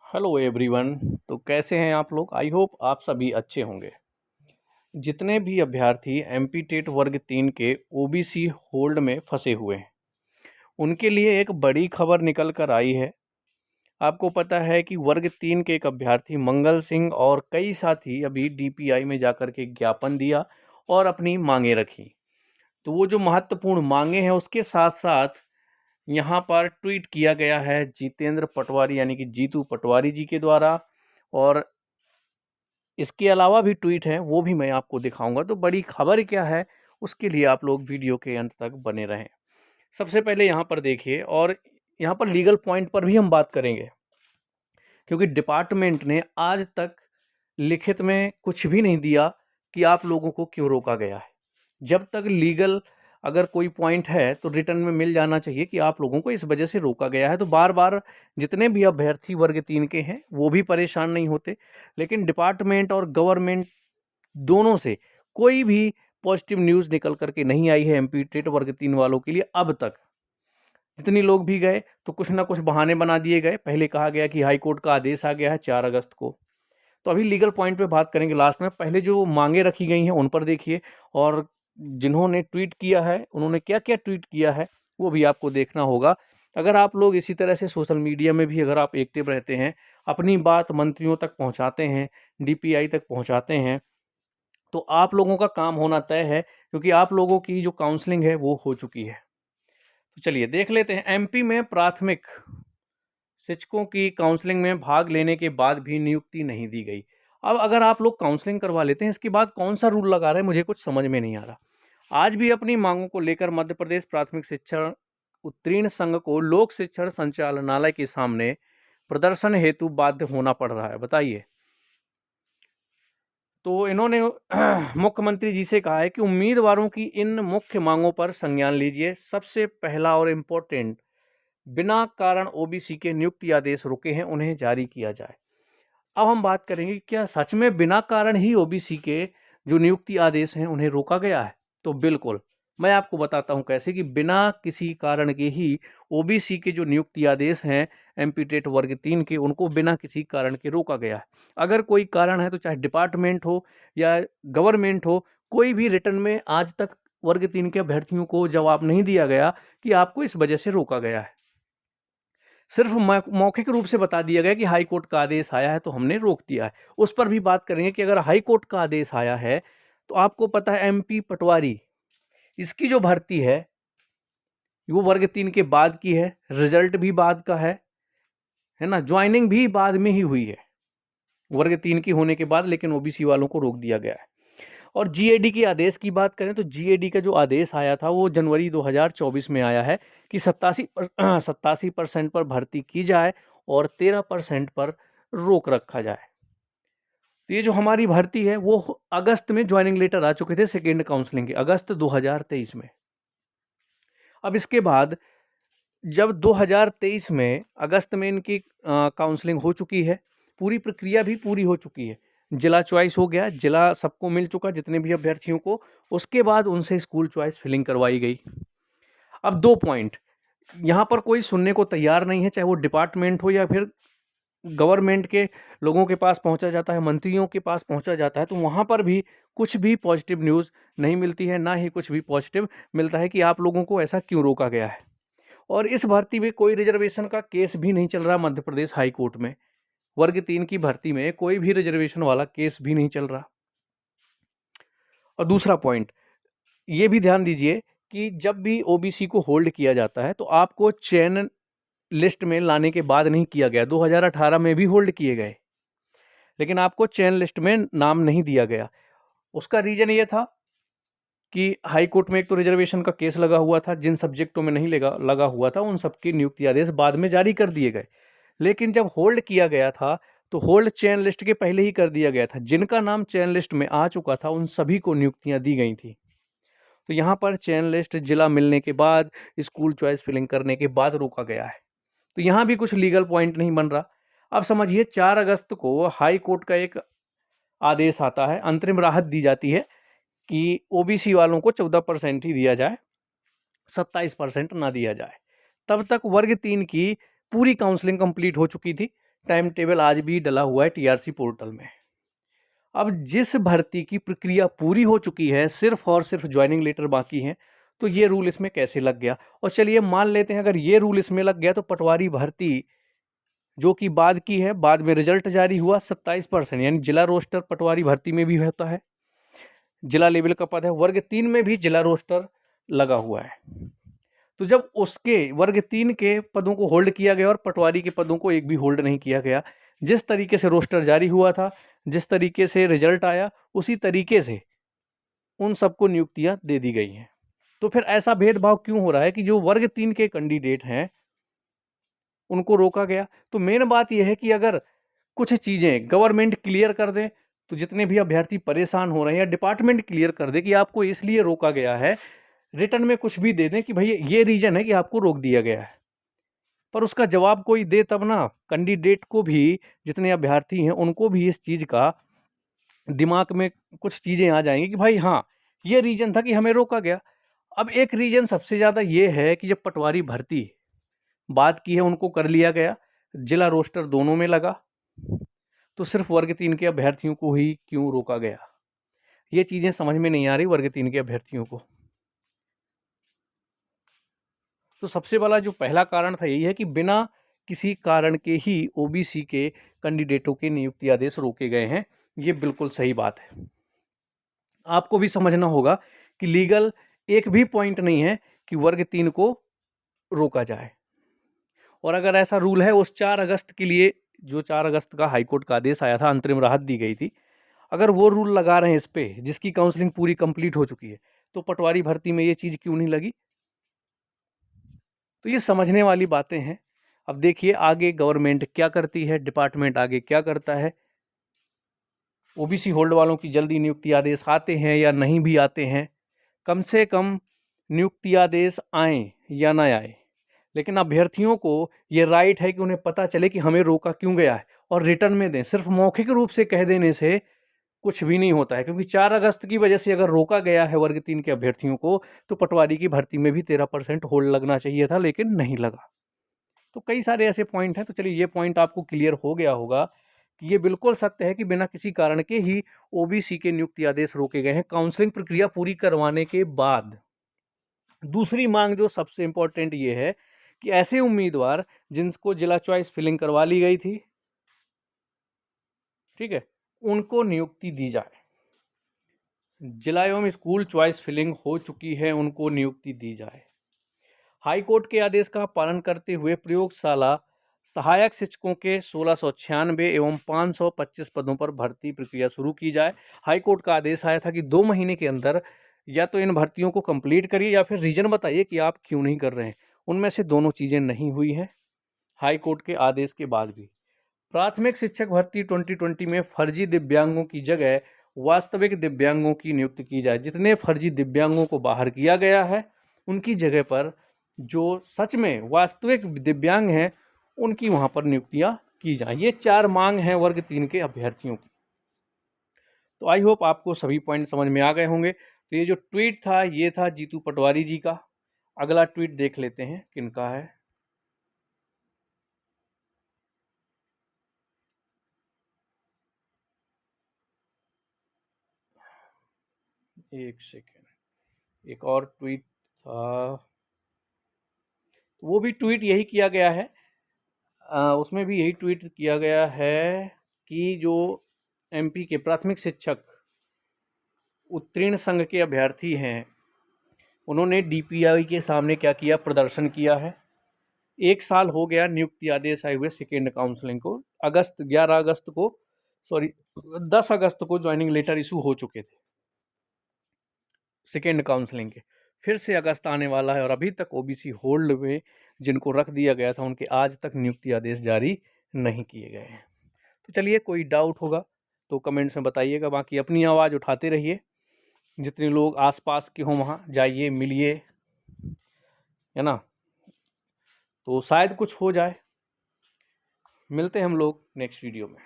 Hello everyone. तो कैसे हैं आप लोग? आई होप आप सभी अच्छे होंगे। जितने भी अभ्यर्थी एमपी टेट वर्ग 3 के ओबीसी होल्ड में फंसे हुए हैं, उनके लिए एक बड़ी खबर निकल कर आई है। आपको पता है कि वर्ग 3 के एक अभ्यर्थी मंगल सिंह और कई साथी अभी डीपीआई में जाकर के ज्ञापन दिया और अपनी मांगें रखी। तो वो जो महत्वपूर्ण मांगे हैं उसके साथ साथ यहाँ पर ट्वीट किया गया है जितेंद्र पटवारी यानी कि जीतू पटवारी जी के द्वारा, और इसके अलावा भी ट्वीट हैं वो भी मैं आपको दिखाऊंगा। तो बड़ी खबर क्या है उसके लिए आप लोग वीडियो के अंत तक बने रहें। सबसे पहले यहाँ पर देखिए, और यहाँ पर लीगल पॉइंट पर भी हम बात करेंगे, क्योंकि डिपार्टमेंट ने आज तक लिखित में कुछ भी नहीं दिया कि आप लोगों को क्यों रोका गया है। जब तक लीगल अगर कोई पॉइंट है तो रिटर्न में मिल जाना चाहिए कि आप लोगों को इस वजह से रोका गया है। तो बार बार जितने भी अभ्यर्थी वर्ग 3 के हैं वो भी परेशान नहीं होते, लेकिन डिपार्टमेंट और गवर्नमेंट दोनों से कोई भी पॉजिटिव न्यूज़ निकल करके नहीं आई है एमपी टेट वर्ग 3 वालों के लिए अब तक। जितने लोग भी गए तो कुछ ना कुछ बहाने बना दिए गए। पहले कहा गया कि हाई कोर्ट का आदेश आ गया है 4 अगस्त को। तो अभी लीगल पॉइंट पे बात करेंगे लास्ट में। पहले जो मांगे रखी गई हैं उन पर देखिए, और जिन्होंने ट्वीट किया है उन्होंने क्या क्या ट्वीट किया है वो भी आपको देखना होगा। अगर आप लोग इसी तरह से सोशल मीडिया में भी अगर आप एक्टिव रहते हैं, अपनी बात मंत्रियों तक पहुंचाते हैं, डीपीआई तक पहुंचाते हैं, तो आप लोगों का काम होना तय है, क्योंकि आप लोगों की जो काउंसलिंग है वो हो चुकी है। तो चलिए देख लेते हैं। एमपी में प्राथमिक शिक्षकों की काउंसलिंग में भाग लेने के बाद भी नियुक्ति नहीं दी गई। अब अगर आप लोग काउंसलिंग करवा लेते हैं, इसके बाद कौन सा रूल लगा रहे हैं मुझे कुछ समझ में नहीं आ रहा। आज भी अपनी मांगों को लेकर मध्य प्रदेश प्राथमिक शिक्षण उत्तीर्ण संघ को लोक शिक्षण संचालनालय के सामने प्रदर्शन हेतु बाध्य होना पड़ रहा है। बताइए। तो इन्होंने मुख्यमंत्री जी से कहा है कि उम्मीदवारों की इन मुख्य मांगों पर संज्ञान लीजिए। सबसे पहला और इम्पोर्टेंट, बिना कारण ओबीसी के नियुक्ति आदेश रुके हैं, उन्हें जारी किया जाए। अब हम बात करेंगे क्या सच में बिना कारण ही ओबीसी के जो नियुक्ति आदेश हैं उन्हें रोका गया है। तो बिल्कुल मैं आपको बताता हूं कैसे कि बिना किसी कारण के ही ओबीसी के जो नियुक्ति आदेश हैं एमपी टेट वर्ग 3 के, उनको बिना किसी कारण के रोका गया है। अगर कोई कारण है तो चाहे डिपार्टमेंट हो या गवर्नमेंट हो, कोई भी रिटर्न में आज तक वर्ग 3 के अभ्यर्थियों को जवाब नहीं दिया गया कि आपको इस वजह से रोका गया है। सिर्फ मौखिक रूप से बता दिया गया कि हाई कोर्ट का आदेश आया है तो हमने रोक दिया है। उस पर भी बात करेंगे कि अगर हाई कोर्ट का आदेश आया है तो आपको पता है एमपी पटवारी, इसकी जो भर्ती है वो वर्ग 3 के बाद की है, रिजल्ट भी बाद का है ना, ज्वाइनिंग भी बाद में ही हुई है वर्ग 3 की होने के बाद, लेकिन ओबीसी वालों को रोक दिया गया है। और जीएडी के आदेश की बात करें तो जीएडी का जो आदेश आया था वो जनवरी 2024 में आया है कि 87% पर भर्ती की जाए और 13% पर रोक रखा जाए। तो ये जो हमारी भर्ती है वो अगस्त में ज्वाइनिंग लेटर आ चुके थे सेकेंड काउंसलिंग के, अगस्त 2023 में। अब इसके बाद जब 2023 में अगस्त में इनकी काउंसलिंग हो चुकी है, पूरी प्रक्रिया भी पूरी हो चुकी है, जिला चॉइस हो गया, जिला सबको मिल चुका जितने भी अभ्यर्थियों को, उसके बाद उनसे स्कूल चॉइस फिलिंग करवाई गई। अब 2 पॉइंट यहाँ पर कोई सुनने को तैयार नहीं है, चाहे वो डिपार्टमेंट हो या फिर गवर्नमेंट के लोगों के पास पहुंचा जाता है, मंत्रियों के पास पहुंचा जाता है, तो वहाँ पर भी कुछ भी पॉजिटिव न्यूज़ नहीं मिलती है, ना ही कुछ भी पॉजिटिव मिलता है कि आप लोगों को ऐसा क्यों रोका गया है। और इस भर्ती में कोई रिजर्वेशन का केस भी नहीं चल रहा मध्य प्रदेश हाई कोर्ट में। वर्ग 3 की भर्ती में कोई भी रिजर्वेशन वाला केस भी नहीं चल रहा। और दूसरा पॉइंट ये भी ध्यान दीजिए कि जब भी ओबीसी को होल्ड किया जाता है तो आपको चयन लिस्ट में लाने के बाद नहीं किया गया। 2018 में भी होल्ड किए गए, लेकिन आपको चयन लिस्ट में नाम नहीं दिया गया। उसका रीजन ये था कि हाई कोर्ट में एक तो रिजर्वेशन का केस लगा हुआ था, जिन सब्जेक्टों में नहीं लगा हुआ था उन सबकी नियुक्ति आदेश बाद में जारी कर दिए गए। लेकिन जब होल्ड किया गया था तो होल्ड चयन लिस्ट के पहले ही कर दिया गया था, जिनका नाम चयन लिस्ट में आ चुका था उन सभी को नियुक्तियां दी गई थी। तो यहाँ पर चयन लिस्ट जिला मिलने के बाद, स्कूल चॉइस फिलिंग करने के बाद रोका गया है। तो यहाँ भी कुछ लीगल पॉइंट नहीं बन रहा। अब समझिए 4 अगस्त को हाई कोर्ट का एक आदेश आता है, अंतरिम राहत दी जाती है कि ओबीसी वालों को 14% ही दिया जाए, 27% ना दिया जाए। तब तक वर्ग 3 की पूरी काउंसलिंग कंप्लीट हो चुकी थी, टाइम टेबल आज भी डला हुआ है टीआरसी पोर्टल में। अब जिस भर्ती की प्रक्रिया पूरी हो चुकी है, सिर्फ और सिर्फ ज्वाइनिंग लेटर बाकी हैं, तो ये रूल इसमें कैसे लग गया? और चलिए मान लेते हैं अगर ये रूल इसमें लग गया तो पटवारी भर्ती जो कि बाद की है, बाद में रिजल्ट जारी हुआ 27%, यानी जिला रोस्टर पटवारी भर्ती में भी होता है, जिला लेवल का पद है, वर्ग 3 में भी जिला रोस्टर लगा हुआ है। तो जब उसके वर्ग 3 के पदों को होल्ड किया गया और पटवारी के पदों को एक भी होल्ड नहीं किया गया, जिस तरीके से रोस्टर जारी हुआ था, जिस तरीके से रिजल्ट आया, उसी तरीके से उन सबको नियुक्तियां दे दी गई हैं। तो फिर ऐसा भेदभाव क्यों हो रहा है कि जो वर्ग 3 के कैंडिडेट हैं उनको रोका गया? तो मेन बात यह है कि अगर कुछ चीज़ें गवर्नमेंट क्लियर कर दें तो जितने भी अभ्यर्थी परेशान हो रहे हैं, या डिपार्टमेंट क्लियर कर दे कि आपको इसलिए रोका गया है, रिटर्न में कुछ भी दे दें कि भाई ये रीजन है कि आपको रोक दिया गया है, पर उसका जवाब कोई दे तब ना कैंडिडेट को भी, जितने अभ्यर्थी हैं उनको भी इस चीज़ का दिमाग में कुछ चीज़ें आ जाएंगी कि भाई हाँ ये रीजन था कि हमें रोका गया। अब एक रीजन सबसे ज़्यादा ये है कि जब पटवारी भर्ती बात की है उनको कर लिया गया, जिला रोस्टर दोनों में लगा, तो सिर्फ वर्ग 3 के अभ्यर्थियों को ही क्यों रोका गया? ये चीज़ें समझ में नहीं आ रही वर्ग 3 के अभ्यर्थियों को। तो सबसे बड़ा जो पहला कारण था यही है कि बिना किसी कारण के ही ओबीसी के कैंडिडेटों के नियुक्ति आदेश रोके गए हैं। ये बिल्कुल सही बात है। आपको भी समझना होगा कि लीगल एक भी पॉइंट नहीं है कि वर्ग 3 को रोका जाए। और अगर ऐसा रूल है, उस 4 अगस्त के लिए, जो 4 अगस्त का हाईकोर्ट का आदेश आया था, अंतरिम राहत दी गई थी, अगर वो रूल लगा रहे हैं इस पे, जिसकी काउंसलिंग पूरी कंप्लीट हो चुकी है, तो पटवारी भर्ती में ये चीज़ क्यों नहीं लगी? तो ये समझने वाली बातें हैं। अब देखिए आगे गवर्नमेंट क्या करती है, डिपार्टमेंट आगे क्या करता है। ओबीसी होल्ड वालों की जल्दी नियुक्ति आदेश आते हैं या नहीं भी आते हैं, कम से कम नियुक्ति आदेश आए या ना आए, लेकिन अभ्यर्थियों को ये राइट है कि उन्हें पता चले कि हमें रोका क्यों गया है और रिटर्न में दें। सिर्फ मौखिक रूप से कह देने से कुछ भी नहीं होता है, क्योंकि 4 अगस्त की वजह से अगर रोका गया है वर्ग 3 के अभ्यर्थियों को, तो पटवारी की भर्ती में भी 13% होल्ड लगना चाहिए था, लेकिन नहीं लगा। तो कई सारे ऐसे पॉइंट हैं। तो चलिए ये पॉइंट आपको क्लियर हो गया होगा कि ये बिल्कुल सत्य है कि बिना किसी कारण के ही ओबीसी के नियुक्ति आदेश रोके गए हैं काउंसलिंग प्रक्रिया पूरी करवाने के बाद। दूसरी मांग जो सबसे इंपॉर्टेंट ये है कि ऐसे उम्मीदवार जिनको जिला चॉइस फिलिंग करवा ली गई थी, ठीक है, उनको नियुक्ति दी जाए। जिला एवं स्कूल चॉइस फिलिंग हो चुकी है, उनको नियुक्ति दी जाए। हाईकोर्ट के आदेश का पालन करते हुए प्रयोगशाला सहायक शिक्षकों के 1696 एवं 525 पदों पर भर्ती प्रक्रिया शुरू की जाए। हाईकोर्ट का आदेश आया था कि 2 महीने के अंदर या तो इन भर्तियों को कंप्लीट करिए या फिर रीजन बताइए कि आप क्यों नहीं कर रहे हैं। उनमें से दोनों चीज़ें नहीं हुई हैं हाईकोर्ट के आदेश के बाद भी। प्राथमिक शिक्षक भर्ती 2020 में फर्जी दिव्यांगों की जगह वास्तविक दिव्यांगों की नियुक्ति की जाए। जितने फर्जी दिव्यांगों को बाहर किया गया है, उनकी जगह पर जो सच में वास्तविक दिव्यांग हैं उनकी वहाँ पर नियुक्तियाँ की जाएं। ये 4 मांग हैं वर्ग 3 के अभ्यर्थियों की। तो आई होप आपको सभी पॉइंट समझ में आ गए होंगे। तो ये जो ट्वीट था ये था जीतू पटवारी जी का। अगला ट्वीट देख लेते हैं किनका है। एक सेकेंड, एक और ट्वीट था, वो भी ट्वीट यही किया गया है। उसमें भी यही ट्वीट किया गया है कि जो एमपी के प्राथमिक शिक्षक उत्तीर्ण संघ के अभ्यर्थी हैं, उन्होंने डीपीआई के सामने क्या किया, प्रदर्शन किया है। 1 साल हो गया नियुक्ति आदेश आए हुए सेकेंड काउंसलिंग को। 11 अगस्त को, सॉरी 10 अगस्त को ज्वाइनिंग लेटर इशू हो चुके थे सेकेंड काउंसलिंग के। फिर से अगस्त आने वाला है और अभी तक ओबीसी होल्ड में जिनको रख दिया गया था उनके आज तक नियुक्ति आदेश जारी नहीं किए गए हैं। तो चलिए कोई डाउट होगा तो कमेंट्स में बताइएगा। बाकी अपनी आवाज़ उठाते रहिए, जितने लोग आसपास के हों वहाँ जाइए, मिलिए, है ना, तो शायद कुछ हो जाए। मिलते हैं हम लोग नेक्स्ट वीडियो में।